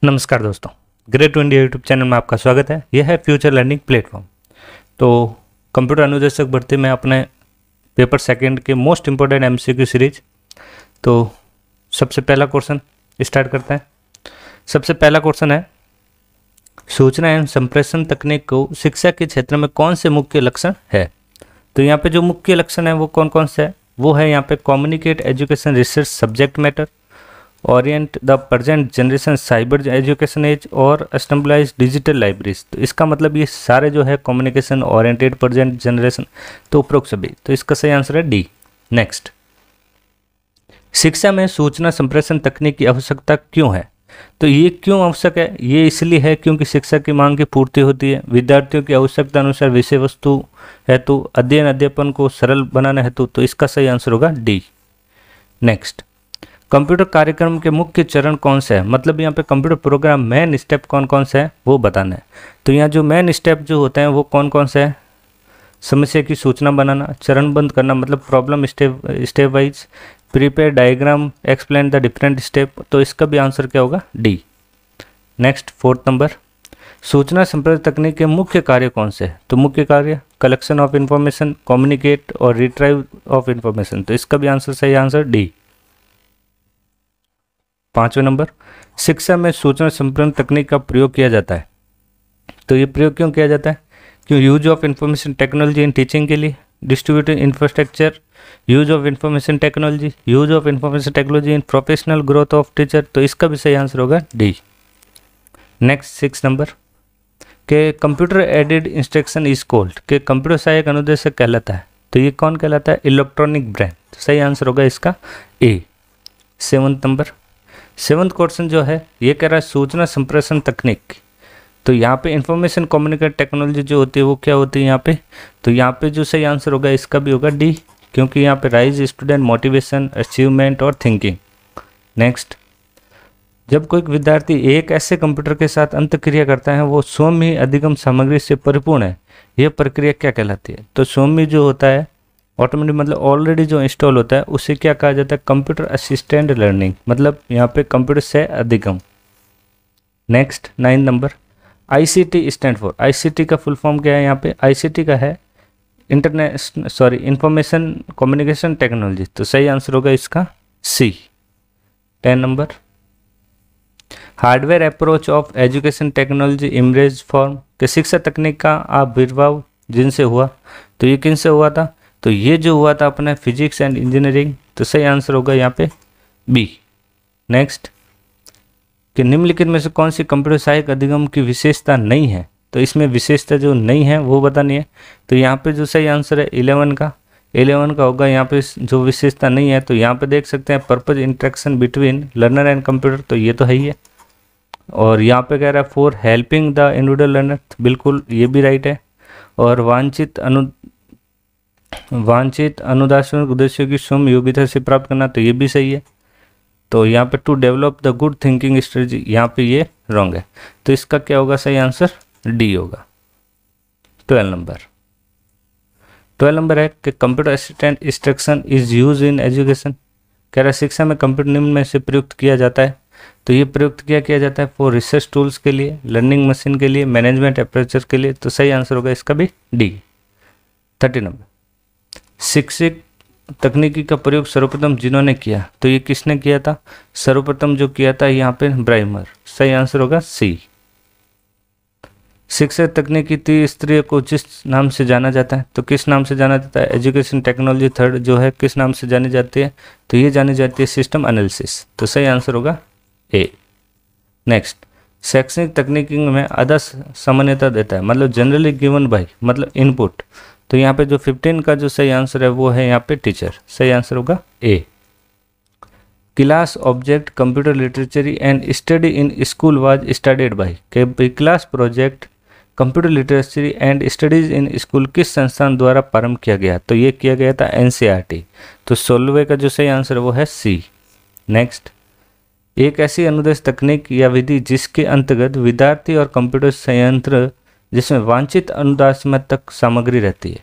नमस्कार दोस्तों, great India YouTube channel में आपका स्वागत है। यह है फ्यूचर लर्निंग प्लेटफॉर्म। तो कंप्यूटर अनुदेशक भर्ती में अपने पेपर सेकंड के मोस्ट इम्पोर्टेंट एमसीक्यू सीरीज। तो सबसे पहला क्वेश्चन स्टार्ट करते हैं। सबसे पहला क्वेश्चन है, सूचना एवं संप्रेषण तकनीक को शिक्षा के क्षेत्र में कौन से मुख्य लक्षण है। तो यहाँ पे जो मुख्य लक्षण है वो कौन कौन से है, वो है यहाँ पे communicate education research subject matter, orient the present generation cyber education age और एस्टेब्लाइज डिजिटल लाइब्रेरीज। तो इसका मतलब ये सारे जो है कम्युनिकेशन ओरिएंटेड प्रेजेंट जनरेशन, तो उपरोक्त सभी। तो इसका सही आंसर है डी। नेक्स्ट, शिक्षा में सूचना संप्रेषण तकनीक की आवश्यकता क्यों है। तो ये क्यों आवश्यक है, ये इसलिए है क्योंकि शिक्षा की मांग की पूर्ति होती है, विद्यार्थियों की आवश्यकता अनुसार विषय वस्तु हेतु अध्ययन अध्यापन को सरल बनाने हेतु। तो इसका सही आंसर होगा डी। नेक्स्ट, कंप्यूटर कार्यक्रम के मुख्य चरण कौन से हैं, मतलब यहाँ पे कंप्यूटर प्रोग्राम मेन स्टेप कौन कौन से हैं वो बताना है। तो यहाँ जो मेन स्टेप जो होते हैं वो कौन कौन से हैं, समस्या की सूचना बनाना, चरणबद्ध करना मतलब problem step wise, prepare diagram, explain the different step. तो इसका भी आंसर क्या होगा, डी। नेक्स्ट, फोर्थ नंबर, सूचना संप्रेषण तकनीक के मुख्य कार्य कौन से हैं। तो मुख्य कार्य कलेक्शन ऑफ इंफॉर्मेशन, कम्युनिकेट और रिट्राइव ऑफ इंफॉर्मेशन। तो इसका भी आंसर सही आंसर डी। पांचवें नंबर, शिक्षा में सूचना संप्रेषण तकनीक का प्रयोग किया जाता है। तो ये प्रयोग क्यों किया जाता है, क्यों use of information technology in teaching के लिए, distributed infrastructure, use of information technology, use of information technology in professional growth of teacher. तो इसका भी सही आंसर होगा डी। नेक्स्ट, 6 नंबर के computer aided instruction is called, के कंप्यूटर सहायक अनुदेशक कहलाता है। तो ये कौन कहलाता है, इलेक्ट्रॉनिक ब्रेन। तो सही आंसर होगा इसका ए। 7 नंबर, 7th क्वेश्चन जो है ये कह रहा है सूचना संप्रेषण तकनीक। तो यहाँ पे इंफॉर्मेशन कम्युनिकेट टेक्नोलॉजी जो होती है वो क्या होती है यहाँ पे। तो यहाँ पे जो सही आंसर होगा इसका भी होगा डी, क्योंकि यहाँ पे राइज स्टूडेंट मोटिवेशन, अचीवमेंट और थिंकिंग। नेक्स्ट, जब कोई विद्यार्थी एक ऐसे कंप्यूटर के साथ अंतःक्रिया करता है वो स्वयं ही अधिगम सामग्री से परिपूर्ण है, यह प्रक्रिया क्या कहलाती है। तो स्वयं ही जो होता है ऑटोमेटिक मतलब ऑलरेडी जो इंस्टॉल होता है उसे क्या कहा जाता है, कंप्यूटर असिस्टेंट लर्निंग, मतलब यहाँ पे कंप्यूटर से अधिगम। Next, 9 number, ICT stand for, ICT का फुल फॉर्म क्या है यहाँ पे, आईसीटी का है इंफॉर्मेशन कम्युनिकेशन टेक्नोलॉजी। तो सही आंसर होगा इसका C. 10 number, hardware approach of education technology emerge from, के शिक्षा तकनीक का आविर्भाव जिनसे हुआ। तो ये किन से हुआ था, तो ये जो हुआ था अपने फिजिक्स एंड इंजीनियरिंग। तो सही आंसर होगा यहाँ पे बी। नेक्स्ट, कि निम्नलिखित में से कौन सी कंप्यूटर सहायक अधिगम की विशेषता नहीं है। तो इसमें विशेषता जो नहीं है वो बतानी है। तो यहाँ पे जो सही आंसर है 11 का होगा यहाँ पे जो विशेषता नहीं है। तो यहाँ पे देख सकते हैं purpose interaction between learner and computer, तो ये तो है ही है। और यहाँ पे कह रहा है for helping the individual learner, बिल्कुल ये भी राइट है। और वांछित अनुदान उद्देश्यों की स्वयं योग्यता से प्राप्त करना, तो ये भी सही है। तो यहाँ पे to develop the good thinking strategy, यहाँ पे ये रॉन्ग है। तो इसका क्या होगा, सही आंसर डी होगा। 12 नंबर है कि computer assistant instruction is use in education, कह रहा है शिक्षा में कंप्यूटर निम्न में से प्रयुक्त किया जाता है। तो ये प्रयुक्त किया जाता है फॉर रिसर्च टूल्स के लिए, लर्निंग मशीन के लिए, मैनेजमेंट अप्रोचेस के लिए। तो सही आंसर होगा इसका भी डी। 13 नंबर, शिक्षक तकनीकी का प्रयोग सर्वप्रथम जिन्होंने किया। तो ये किसने किया था, सर्वप्रथम जो किया था यहाँ पे ब्राइमर। सही आंसर होगा सी। शिक्षक तकनीकी त्रिस्तरीय को जिस नाम से जाना जाता है, तो किस नाम से जाना जाता है, एजुकेशन टेक्नोलॉजी थर्ड जो है किस नाम से जानी जाती है, तो ये जानी जाती है सिस्टम एनालिसिस। तो सही आंसर होगा ए। नेक्स्ट, शैक्षणिक तकनीकी में आदर्श सामान्यता देता है, मतलब जनरली गिवन बाय, मतलब इनपुट। तो यहाँ पे जो 15 का जो सही आंसर है वो है यहाँ पे टीचर। सही आंसर होगा A. Class object computer literature and study in school was started by, के class project computer literature and studies in school किस संस्थान द्वारा प्रारंभ किया गया। तो ये किया गया था NCERT। तो 16 का जो सही आंसर है वो है सी। नेक्स्ट, एक ऐसी अनुदेश तकनीक या विधि जिसके अंतर्गत विद्यार्थी और कंप्यूटर संयंत्र जिसमें वांछित अनुदान तक सामग्री रहती है।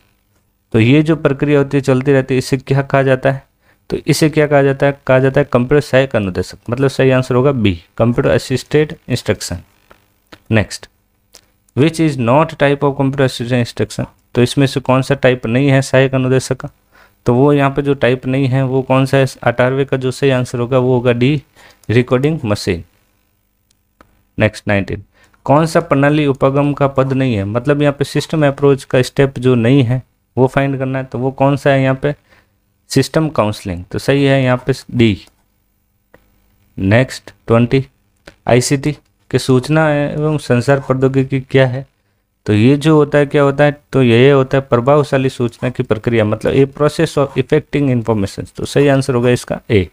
तो ये जो प्रक्रिया होती है चलती रहती है, इसे क्या कहा जाता है, तो इसे क्या कहा जाता है? कहा जाता है कंप्यूटर सहायक अनुदेशक, मतलब सही आंसर होगा B, computer assisted instruction. Next, which is not type of computer assisted instruction, तो इसमें से कौन सा टाइप नहीं है सहायक अनुदेशक का? तो वो यहाँ पे जो टाइप नहीं है वो कौन सा है? 18वें का जो सही आंसर होगा वो होगा डी, रिकॉर्डिंग मशीन। नेक्स्ट 19, कौन सा प्रणाली उपगम का पद नहीं है, मतलब यहाँ पे सिस्टम अप्रोच का स्टेप जो नहीं है वो फाइंड करना है, तो वो कौन सा है यहाँ पे? सिस्टम काउंसलिंग, तो सही है यहाँ पे डी। नेक्स्ट 20, आईसीटी के सूचना एवं संचार प्रौद्योगिकी क्या है? तो ये जो होता है क्या होता है? तो ये होता है प्रभावशाली सूचना की प्रक्रिया, मतलब a process of effecting information, तो सही आंसर होगा इसका ए।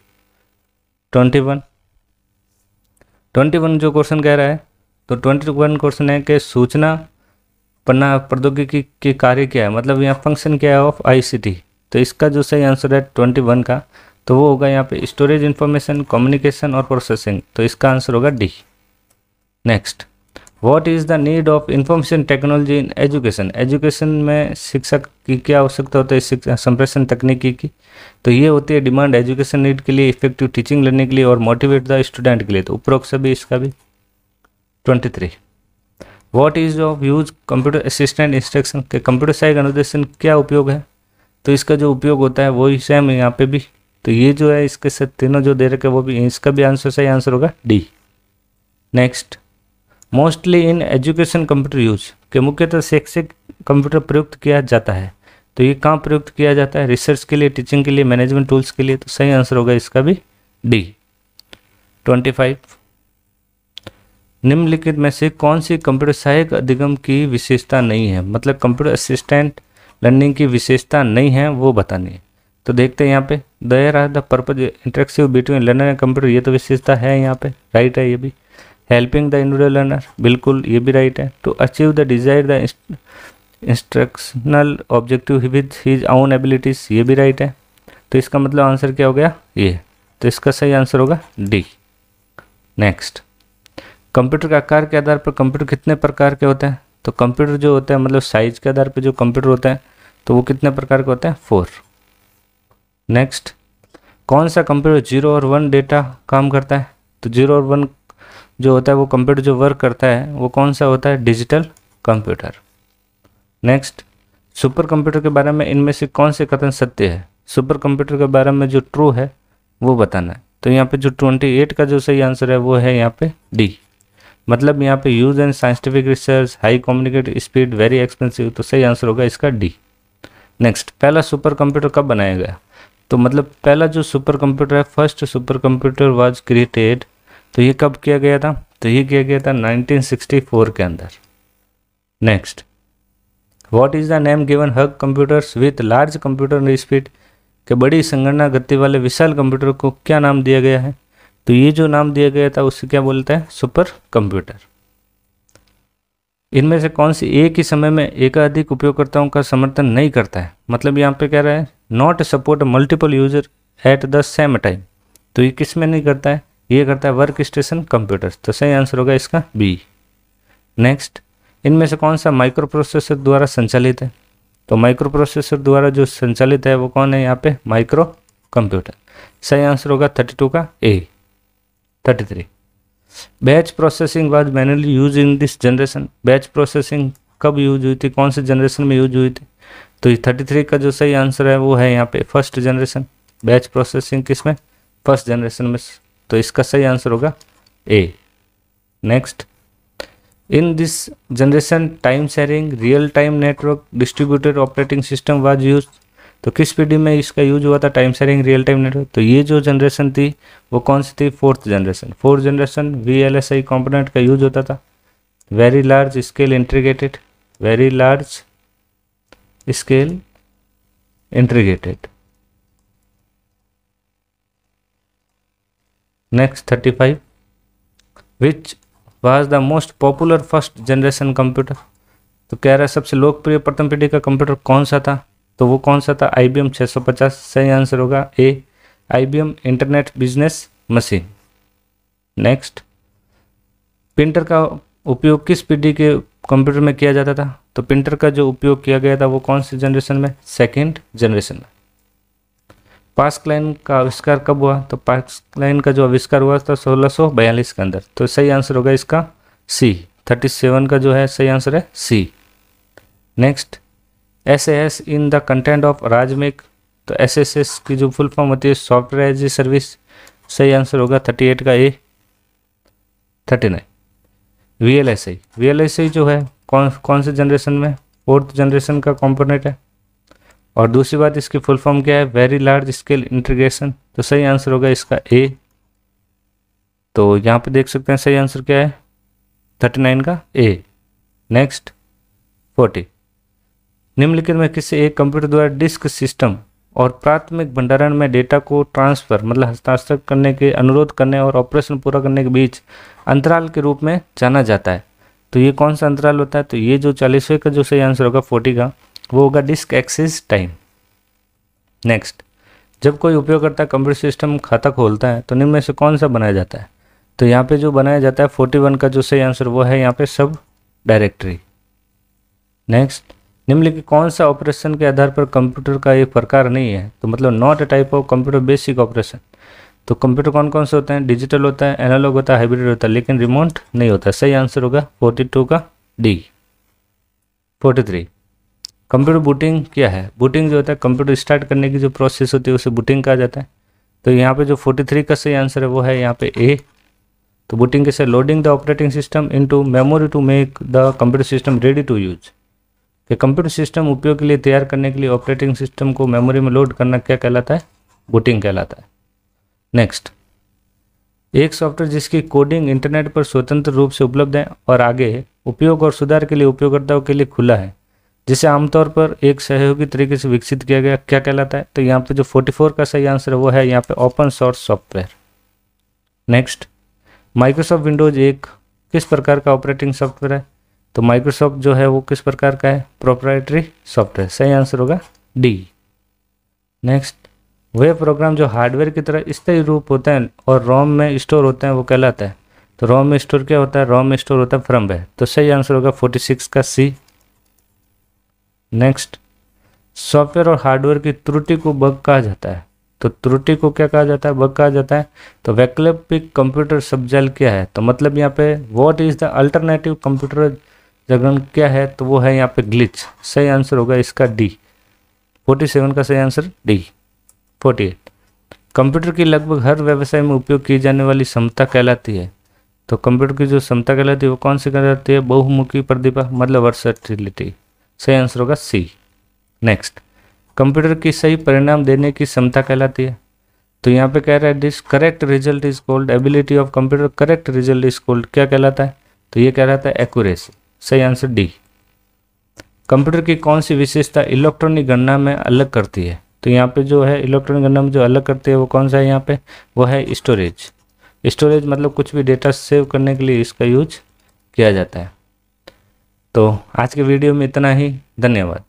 21 जो क्वेश्चन कह रहा है, तो 21 क्वेश्चन है कि सूचना प्रौद्योगिकी के कार्य क्या है, मतलब यहाँ फंक्शन क्या है ऑफ आईसीटी, तो इसका जो सही आंसर है 21 का, तो वो होगा यहाँ पे स्टोरेज, इंफॉर्मेशन, कम्युनिकेशन और प्रोसेसिंग, तो इसका आंसर होगा D. Next, what is the need of information technology in education, education में शिक्षक की क्या आवश्यकता होता है शिक्षा संप्रेषण तकनीकी की? तो ये होती है डिमांड एजुकेशन नीड के लिए, इफेक्टिव टीचिंग लर्निंग के लिए और मोटिवेट द स्टूडेंट के लिए, तो उपरोक्त सभी इसका भी। 23, what is of use computer assistant instruction के कंप्यूटर सहायक अनुदेशन क्या उपयोग है? तो इसका जो उपयोग होता है वही सेम यहाँ पे भी, तो ये जो है इसके साथ तीनों जो दे रखे वो भी, इसका भी आंसर सही आंसर होगा D. Next, mostly in education computer use के मुख्यतः शैक्षिक कंप्यूटर प्रयुक्त किया जाता है, तो ये कहाँ प्रयुक्त किया जाता है? रिसर्च के लिए, टीचिंग के लिए, मैनेजमेंट टूल्स के लिए, तो सही आंसर होगा इसका भी डी। 25, निम्नलिखित में से कौन सी कंप्यूटर सहायक अधिगम की विशेषता नहीं है, मतलब कंप्यूटर असिस्टेंट लर्निंग की विशेषता नहीं है वो बतानी है। तो देखते हैं यहाँ पे, there are the purpose interactive between learner and computer, ये तो विशेषता है यहाँ पे, राइट है ये भी। हेल्पिंग द इंडिविजुअल लर्नर, बिल्कुल ये भी राइट है। To achieve the desire the instructional objective with his own abilities, ये भी राइट है। तो इसका मतलब आंसर क्या हो गया? ये, तो इसका सही आंसर होगा डी। नेक्स्ट, कंप्यूटर के आकार के आधार पर कंप्यूटर कितने प्रकार के होते हैं? तो कंप्यूटर जो होता है मतलब साइज के आधार पर जो कंप्यूटर होता है तो वो कितने प्रकार के होते हैं? 4। नेक्स्ट, कौन सा कंप्यूटर 0 और 1 डेटा काम करता है? तो 0 और 1 जो होता है वो कंप्यूटर जो वर्क करता है वो कौन सा होता है? Digital computer. Next, super computer के बारे में इनमें से कौन से कथन सत्य है? सुपर कंप्यूटर के बारे में जो ट्रू है वो बताना है। तो यहाँ पे जो 28 का जो सही आंसर है वो है यहाँ पे डी, मतलब यहाँ पे use and scientific research, high communicate speed, very expensive, तो सही आंसर होगा इसका डी। नेक्स्ट, पहला सुपर कंप्यूटर कब बनाया गया? तो मतलब पहला जो सुपर कंप्यूटर है, first super computer was created, तो ये कब किया गया था? तो ये किया गया था 1964 के अंदर। Next, what is the name given hug computers with large computer speed के बड़ी संगणना गति वाले विशाल कंप्यूटर को क्या नाम दिया गया है? तो ये जो नाम दिया गया था उससे क्या बोलता है? Super computer. इनमें से कौन सी एक ही समय में एकाधिक उपयोगकर्ताओं का समर्थन नहीं करता है? मतलब यहाँ पे कह रहा है not support multiple user at the same time, तो ये किस में नहीं करता है? ये करता है वर्क स्टेशन कंप्यूटर, तो सही आंसर होगा इसका बी। नेक्स्ट, इनमें से कौन सा माइक्रो प्रोसेसर द्वारा संचालित है? तो माइक्रो प्रोसेसर द्वारा जो संचालित है वो कौन है? यहाँ पे माइक्रो कंप्यूटर, सही आंसर होगा 32 का ए। 33, batch processing was manually use in this generation, batch processing कब यूज हुई थी? कौन से जनरेशन में यूज हुई थी? तो 33 का जो सही आंसर है वो है यहाँ पे फर्स्ट जनरेशन, बैच प्रोसेसिंग किसमें? फर्स्ट जनरेशन में, तो इसका सही आंसर होगा A. Next, in this generation time sharing real time network distributed operating system was use, तो किस पीढ़ी में इसका यूज हुआ था time sharing real time network? तो ये जो जनरेशन थी वो कौन सी थी? Fourth generation. Fourth generation VLSI component का यूज होता था, very large scale integrated, very large scale integrated. Next 35, which was the most popular first generation computer, तो कह रहा है सबसे लोकप्रिय प्रथम पीढ़ी का कंप्यूटर कौन सा था? तो वो कौन सा था? IBM 650, सही आंसर होगा ए, IBM internet business machine. Next, printer का उपयोग किस पीढ़ी के कंप्यूटर में किया जाता था? तो प्रिंटर का जो उपयोग किया गया था वो कौन सी जनरेशन में? सेकेंड जनरेशन में। पास्कलाइन का आविष्कार कब हुआ? तो पास्कलाइन का जो आविष्कार हुआ था 1642 के अंदर। तो सही आंसर होगा इसका सी। 37 का जो है सही आंसर है C. Next, SAS in the content of राजमेक। तो SSS की जो फुल फॉर्म होती है सॉफ्टवेयर एज ए सर्विस। सही आंसर होगा 38 का ए। 39, VLSI जो है कौन से जनरेशन में? 4th जनरेशन का कंपोनेंट है। और दूसरी बात, इसकी फुल फॉर्म क्या है? Very large scale integration. तो सही आंसर होगा इसका ए। तो यहाँ पे देख सकते हैं सही आंसर क्या है? 39 का ए। नेक्स्ट, 40, निम्नलिखित में किसी एक कंप्यूटर द्वारा डिस्क सिस्टम और प्राथमिक भंडारण में डेटा को ट्रांसफर मतलब हस्तांतरण करने के अनुरोध करने और ऑपरेशन पूरा करने के बीच अंतराल के रूप में जाना जाता है? तो ये कौन सा अंतराल होता है? तो ये जो 40वें का जो सही आंसर होगा 40 का, वो होगा डिस्क एक्सेस टाइम। नेक्स्ट, जब कोई उपयोगकर्ता कंप्यूटर सिस्टम खाता खोलता है तो निम्न में से कौन सा बनाया जाता है? तो यहाँ पे जो बनाया जाता है 41 का जो सही आंसर वो है यहाँ पे सब डायरेक्टरी। नेक्स्ट, निम्नलिखित कौन सा ऑपरेशन के आधार पर कंप्यूटर का एक प्रकार नहीं है? तो मतलब not a type of computer basic operation. तो कंप्यूटर कौन कौन से होते हैं? डिजिटल होता है, एनालॉग होता है, हाइब्रिड होता है, लेकिन रिमोट नहीं होता। सही आंसर होगा 42 का डी। 43, कंप्यूटर बूटिंग क्या है? बूटिंग जो होता है कंप्यूटर स्टार्ट करने की जो प्रोसेस होती है उसे बूटिंग कहा जाता है। तो यहाँ पे जो 43 का सही आंसर है वो है यहाँ पे ए। तो बूटिंग कैसे? Loading the operating system into memory to make the computer system ready to use. कि कंप्यूटर सिस्टम उपयोग के लिए तैयार करने के लिए ऑपरेटिंग सिस्टम को मेमोरी में लोड करना क्या कहलाता है? बूटिंग कहलाता है। नेक्स्ट, एक सॉफ्टवेयर जिसकी कोडिंग इंटरनेट पर स्वतंत्र रूप से उपलब्ध है और आगे उपयोग और सुधार के लिए उपयोगकर्ताओं के लिए खुला है, जिसे आमतौर पर एक सहयोगी तरीके से विकसित किया गया, क्या कहलाता है? तो यहाँ पे जो 44 का सही आंसर है वो है यहाँ पे open source software. Next, Microsoft Windows एक किस प्रकार का ऑपरेटिंग सॉफ्टवेयर है? तो माइक्रोसॉफ्ट जो है वो किस प्रकार का है? Proprietary software. सही आंसर होगा डी। नेक्स्ट, वे प्रोग्राम जो हार्डवेयर की तरह स्थायी रूप होते हैं और रोम में स्टोर होते हैं वो कहलाता है? तो रोम में स्टोर क्या होता है? रोम में स्टोर होता है फर्मवेयर। तो सही आंसर होगा 46 का सी। नेक्स्ट, सॉफ्टवेयर और हार्डवेयर की त्रुटि को बग कहा जाता है। तो त्रुटि को क्या कहा जाता है? बग कहा जाता है। तो वैकल्पिक कंप्यूटर शब्दजाल क्या है? तो मतलब यहाँ पे what is the alternative computer Jagan क्या है? तो वो है यहाँ पे ग्लिच। सही आंसर होगा इसका डी। 47 का सही आंसर डी। 48, कंप्यूटर की लगभग हर व्यवसाय में उपयोग की जाने वाली क्षमता कहलाती है। तो कंप्यूटर की जो क्षमता कहलाती है वो कौन सी कहलाती है? बहुमुखी प्रतिभा मतलब वर्सेटिलिटी। सही आंसर होगा सी। नेक्स्ट, कंप्यूटर की सही परिणाम देने की क्षमता कहलाती है। तो यहाँ पे कह रहा है this correct result is called ability of computer correct result is called, क्या कहलाता है? तो ये कहलाता है एक्यूरेसी। सही आंसर डी। कंप्यूटर की कौन सी विशेषता इलेक्ट्रॉनिक गणना में अलग करती है? तो यहाँ पे जो है इलेक्ट्रॉनिक गणना में जो अलग करती है वो कौन सा है यहाँ पे? वो है स्टोरेज। स्टोरेज मतलब कुछ भी डेटा सेव करने के लिए इसका यूज किया जाता है। तो आज के वीडियो में इतना ही। धन्यवाद।